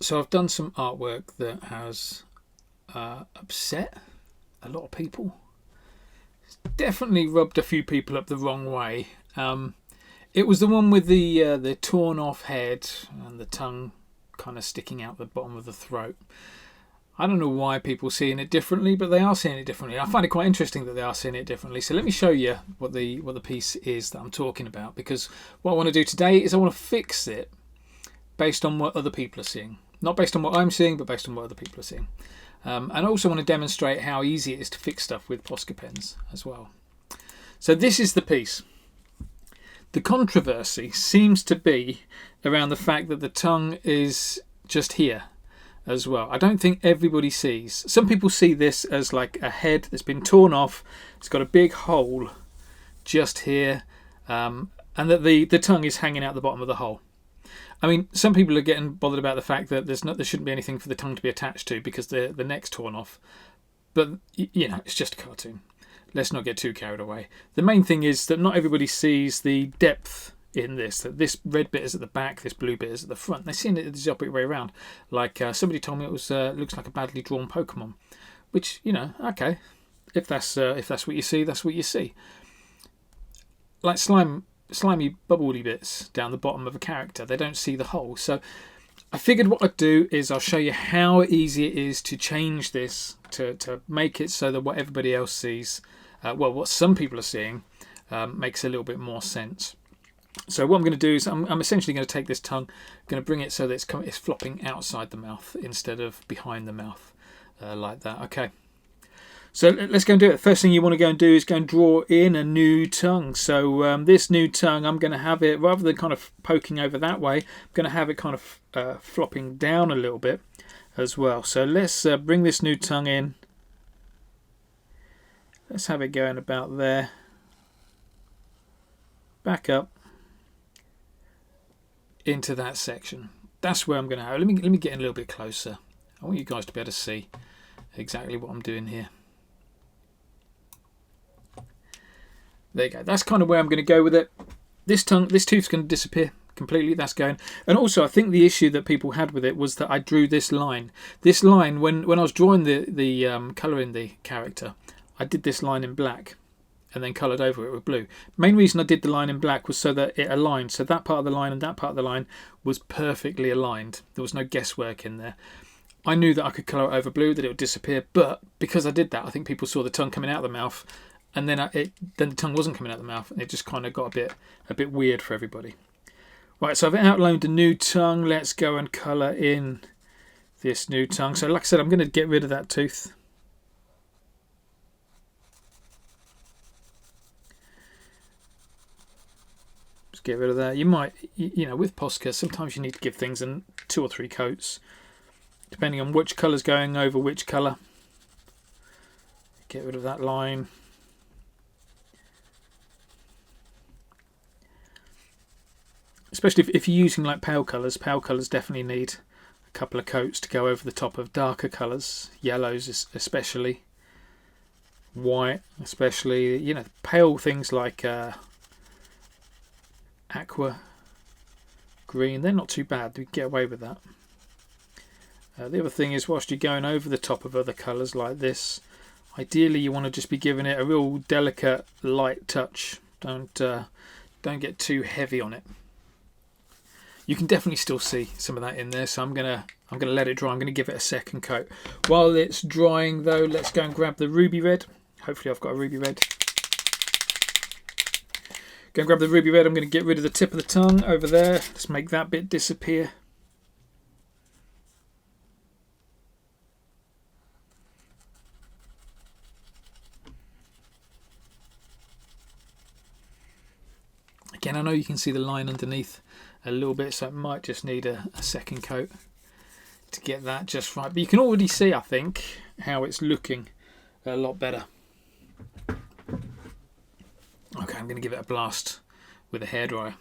So I've done some artwork that has upset a lot of people. Definitely rubbed a few people up the wrong way. It was the one with the torn off head and the tongue kind of sticking out the bottom of the throat. I don't know why people are seeing it differently, but they are seeing it differently. I find it quite interesting that they are seeing it differently. So let me show you what the piece is that I'm talking about, because what I want to do today is I want to fix it based on what other people are seeing. Not based on what I'm seeing, but based on what other people are seeing. And I also want to demonstrate how easy it is to fix stuff with Posca pens as well. So this is the piece. The controversy seems to be around the fact that the tongue is just here as well. I don't think everybody sees. Some people see this as like a head that's been torn off. It's got a big hole just here, and that the tongue is hanging out the bottom of the hole. I mean, some people are getting bothered about the fact that there shouldn't be anything for the tongue to be attached to because the neck's torn off. But you know, it's just a cartoon. Let's not get too carried away. The main thing is that not everybody sees the depth in this. That this red bit is at the back, this blue bit is at the front. They're seeing it the opposite way around. Like somebody told me it was looks like a badly drawn Pokemon, which, you know, okay, if that's what you see, that's what you see. Like slimy bubbly bits down the bottom of a character, they don't see the hole. So I figured what I'd do is I'll show you how easy it is to change this to make it so that what everybody else sees, well, what some people are seeing, makes a little bit more sense. So what I'm going to do is I'm essentially going to take this tongue, going to bring it so that it's flopping outside the mouth instead of behind the mouth, like that. Okay. So let's go and do it. First thing you want to go and do is go and draw in a new tongue. So this new tongue, I'm going to have it, rather than kind of poking over that way, I'm going to have it kind of flopping down a little bit as well. So let's bring this new tongue in. Let's have it going about there. Back up into that section. That's where I'm going to have it. Let me get in a little bit closer. I want you guys to be able to see exactly what I'm doing here. There you go. That's kind of where I'm going to go with it. This tooth's going to disappear completely. That's going. And also, I think the issue that people had with it was that I drew this line. This line, when I was drawing the colouring the character, I did this line in black and then coloured over it with blue. Main reason I did the line in black was so that it aligned. So that part of the line and that part of the line was perfectly aligned. There was no guesswork in there. I knew that I could colour it over blue, that it would disappear, but because I did that, I think people saw the tongue coming out of the mouth, and then then the tongue wasn't coming out of the mouth, and it just kind of got a bit weird for everybody. Right, so I've outlined a new tongue. Let's go and colour in this new tongue. So like I said, I'm going to get rid of that tooth. Just get rid of that. You might, you know, with Posca, sometimes you need to give things 2 or 3 coats, depending on which colour's going over which colour. Get rid of that line. Especially if you're using like pale colours definitely need a couple of coats to go over the top of darker colours, yellows especially, white especially, you know, pale things like aqua, green, they're not too bad, we can get away with that. The other thing is, whilst you're going over the top of other colours like this, ideally you want to just be giving it a real delicate light touch. Don't get too heavy on it. You can definitely still see some of that in there, so I'm gonna let it dry. I'm gonna give it a second coat. While it's drying though, let's go and grab the ruby red. Hopefully I've got a ruby red. Go and grab the ruby red. I'm gonna get rid of the tip of the tongue over there. Let's make that bit disappear. Again, I know you can see the line underneath a little bit, so it might just need a second coat to get that just right. But you can already see, I think, how it's looking a lot better. Okay, I'm going to give it a blast with a hairdryer.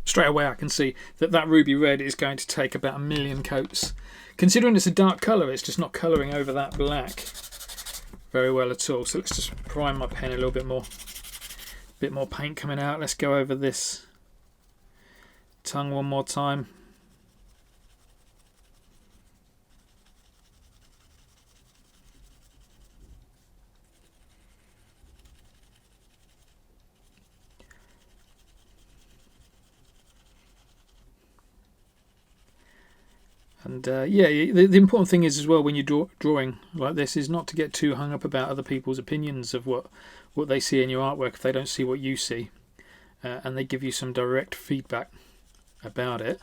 straight away I can see that that ruby red is going to take about 1 million coats. Considering it's a dark colour, it's just not colouring over that black very well at all. So let's just prime my pen a little bit more. Bit more paint coming out. Let's go over this tongue one more time. And yeah, the important thing is as well when you're drawing like this is not to get too hung up about other people's opinions of what they see in your artwork if they don't see what you see, and they give you some direct feedback about it.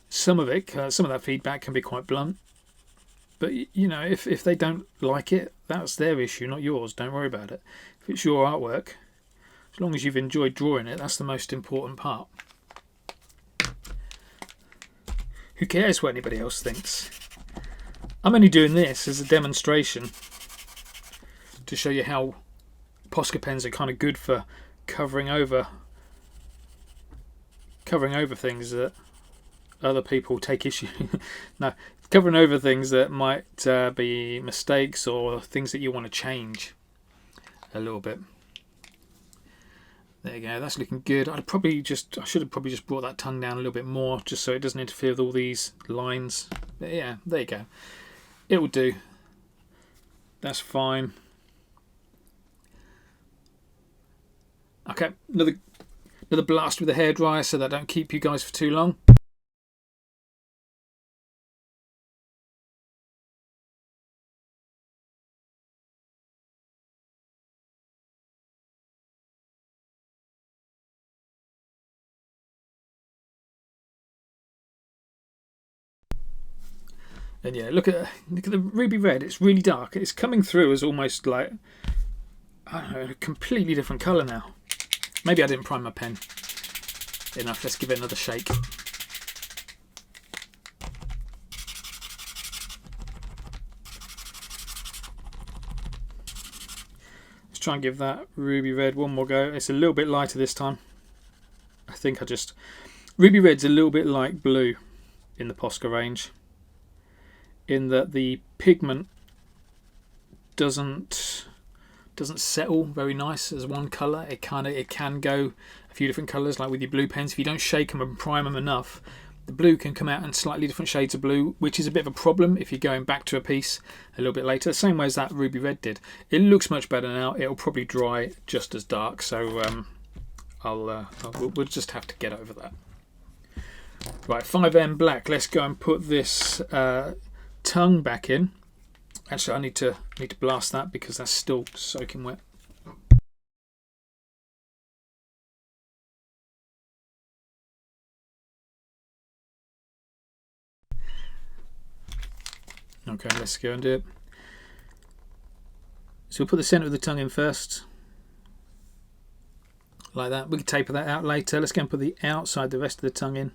Some of that feedback can be quite blunt, but you know, if they don't like it, that's their issue, not yours. Don't worry about it. If it's your artwork, as long as you've enjoyed drawing it, that's the most important part. Who cares what anybody else thinks? I'm only doing this as a demonstration to show you how Posca pens are kind of good for covering over things that other people take issue. No, covering over things that might be mistakes or things that you want to change a little bit. There you go, that's looking good. I should have probably just brought that tongue down a little bit more just so it doesn't interfere with all these lines. But yeah, there you go. It will do. That's fine. Okay, another blast with the hairdryer so that I don't keep you guys for too long. And yeah, look at the ruby red. It's really dark. It's coming through as almost like, I don't know, a completely different colour now. Maybe I didn't prime my pen enough. Let's give it another shake. Let's try and give that ruby red one more go. It's a little bit lighter this time. I think ruby red's a little bit like blue in the Posca range, in that the pigment doesn't settle very nice as one colour. It can go a few different colours, like with your blue pens. If you don't shake them and prime them enough, the blue can come out in slightly different shades of blue, which is a bit of a problem if you're going back to a piece a little bit later. The same way as that ruby red did. It looks much better now. It'll probably dry just as dark, so we'll just have to get over that. Right, 5M black. Let's go and put this tongue back in. Actually, I need to blast that because that's still soaking wet. Okay, let's go and do it. So we'll put the centre of the tongue in first, like that. We can taper that out later. Let's go and put the outside, the rest of the tongue in.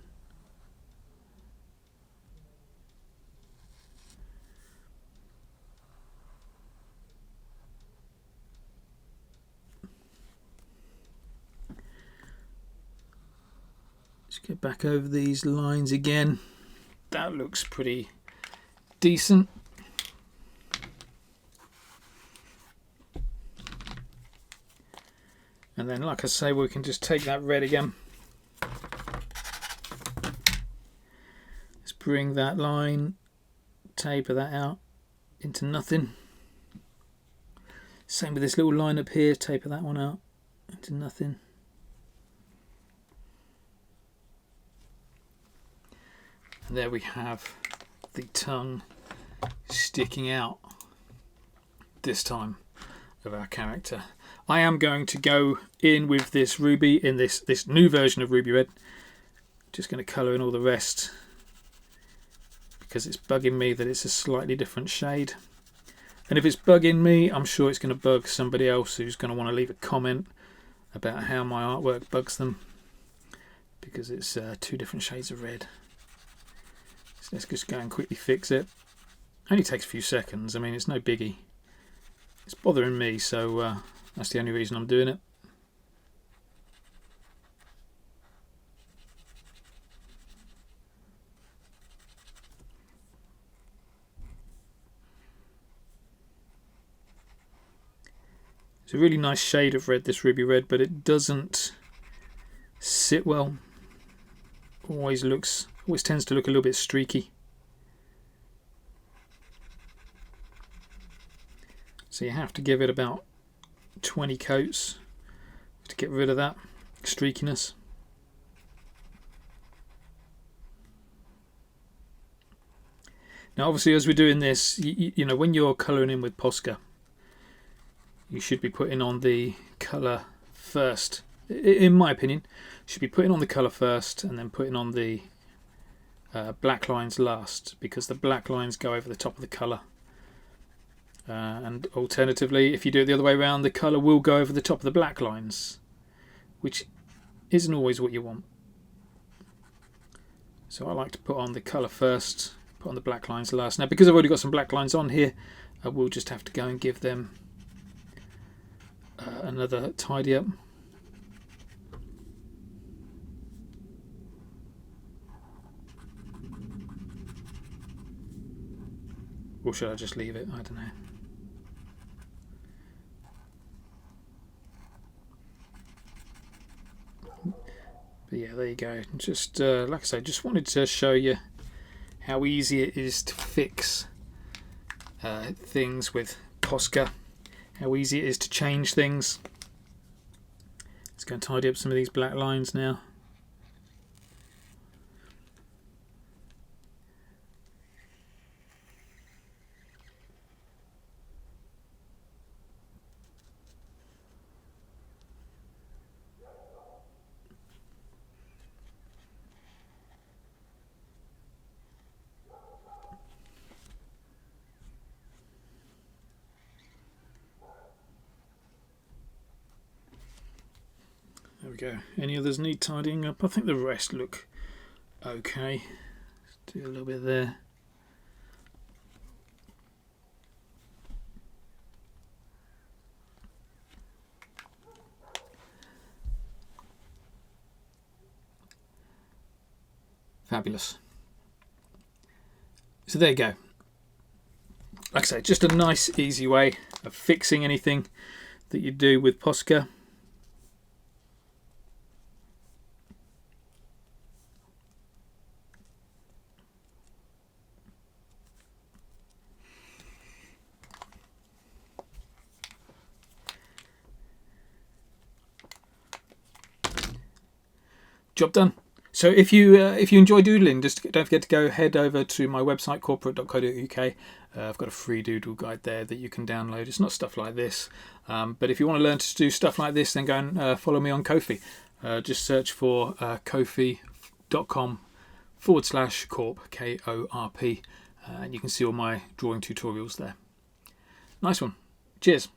Let's get back over these lines again. That looks pretty decent. And then, like I say, we can just take that red again. Let's bring that line, taper that out into nothing. Same with this little line up here, taper that one out into nothing. And there we have the tongue sticking out this time of our character. I am going to go in with this ruby, in this new version of ruby red. Just going to colour in all the rest because it's bugging me that it's a slightly different shade. And if it's bugging me, I'm sure it's going to bug somebody else who's going to want to leave a comment about how my artwork bugs them, because it's 2 different shades of red. So let's just go and quickly fix it. Only takes a few seconds. I mean, it's no biggie. It's bothering me, so that's the only reason I'm doing it. It's a really nice shade of red, this ruby red, but it doesn't sit well. Always tends to look a little bit streaky. So you have to give it about 20 coats to get rid of that streakiness. Now obviously as we're doing this, you know, when you're colouring in with Posca, you should be putting on the colour first. In my opinion, you should be putting on the colour first and then putting on the black lines last, because the black lines go over the top of the colour. And alternatively, if you do it the other way around, the colour will go over the top of the black lines, which isn't always what you want. So I like to put on the colour first, put on the black lines last. Now because I've already got some black lines on here, I will just have to go and give them another tidy up. Or should I just leave it? I don't know. But yeah, there you go. Just like I say, just wanted to show you how easy it is to fix things with Posca. How easy it is to change things. Let's go and tidy up some of these black lines now. There we go. Any others need tidying up? I think the rest look okay. Let's do a little bit there. Fabulous. So there you go. Like I say, just a nice easy way of fixing anything that you do with Posca. Job done. So if you enjoy doodling, just don't forget to head over to my website corporate.co.uk. I've got a free doodle guide there that you can download. It's not stuff like this, but if you want to learn to do stuff like this, then go and follow me on Ko-fi. Just search for kofi.com/Korp, K-O-R-P, and you can see all my drawing tutorials there. Nice one. Cheers.